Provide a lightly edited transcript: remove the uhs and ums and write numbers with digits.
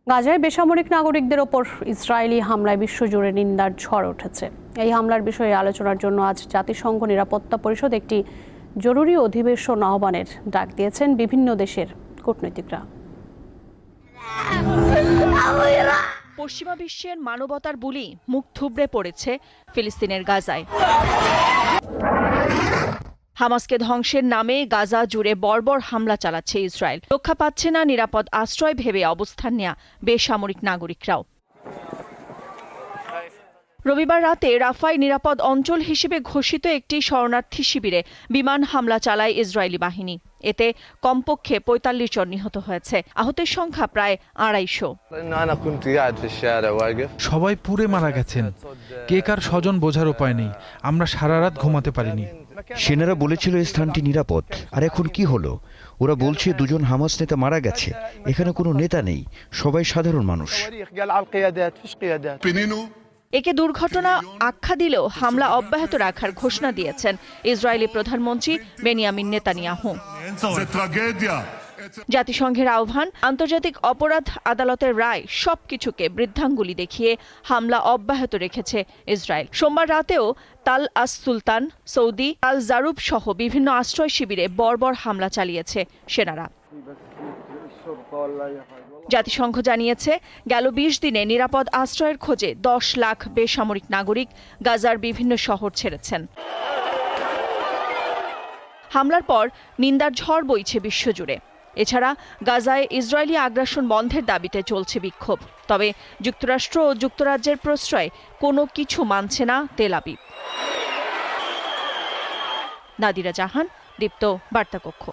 গাজায় বেসামরিক নাগরিকদের ওপর ইসরায়েলি হামলায় বিশ্বজুড়ে নিন্দার ঝড় উঠেছে। এই হামলার বিষয়ে আলোচনার জন্য আজ জাতিসংঘ নিরাপত্তা পরিষদ একটি জরুরি অধিবেশন আহ্বানের ডাক দিয়েছেন বিভিন্ন দেশের কূটনীতিকরা। পশ্চিমা বিশ্বের মানবতার বুলি মুখ থুবড়ে পড়েছে ফিলিস্তিনের গাজায়। হামাসকে ধ্বংসের নামে গাজা জুড়ে বর্বর হামলা চালাচ্ছে ইসরায়েল। রক্ষা পাচ্ছে না নিরাপদ আশ্রয় ভেবে অবস্থান নেয়া বেসামরিক নাগরিকরাও। রবিবার রাতে রাফায় নিরাপদ অঞ্চল হিসেবে ঘোষিত একটি শরণার্থী শিবিরে বিমান হামলা চালায় ইসরায়েলি বাহিনী। এতে কমপক্ষে ৪৫ জন নিহত হয়েছে। আহতের সংখ্যা প্রায় ২৫০। সবাই পুড়ে মারা গেছেন। কে কার স্বজন বোঝার উপায় নেই। আমরা সারা রাত ঘুমাতে পারিনি। সেনারা বলেছিল স্থানটি নিরাপদ, আর এখন কি হলো? ওরা বলছে ২ জন হামাস নেতা মারা গেছে। এখানে কোনো নেতা নেই, সবাই সাধারণ মানুষ। একে দুর্ঘটনা আখ্যা দিলেও হামলা অব্যাহত রাখার ঘোষণা দিয়েছেন ইসরায়েলি প্রধানমন্ত্রী বেনিয়ামিন নেতানিয়াহু। জাতিসংঘের আহ্বান, আন্তর্জাতিক অপরাধ আদালতের রায় সবকিছুকে বৃদ্ধাঙ্গুলি দেখিয়ে হামলা অব্যাহত রেখেছে ইসরায়েল। সোমবার রাতেও তাল আস সুলতান, সৌদি, আল জারুব সহ বিভিন্ন আশ্রয় শিবিরে বর্বর হামলা চালিয়েছে সেনারা। জাতিসংঘ জানিয়েছে, গেল ২০ দিনে নিরাপদ আশ্রয়ের খোঁজে ১০ লাখ বেসামরিক নাগরিক গাজার বিভিন্ন শহর ছেড়েছেন। হামলার পর নিন্দার ঝড় বইছে বিশ্বজুড়ে। এছাড়া গাজায় ইসরায়েলি আগ্রাসন বন্ধের দাবিতে চলছে বিক্ষোভ। তবে যুক্তরাষ্ট্র ও যুক্তরাজ্যের প্রশ্রয়ে কোনো কিছু মানছে না তেল আবিব। নাদিরা জাহান, দীপ্ত বার্তাকক্ষ।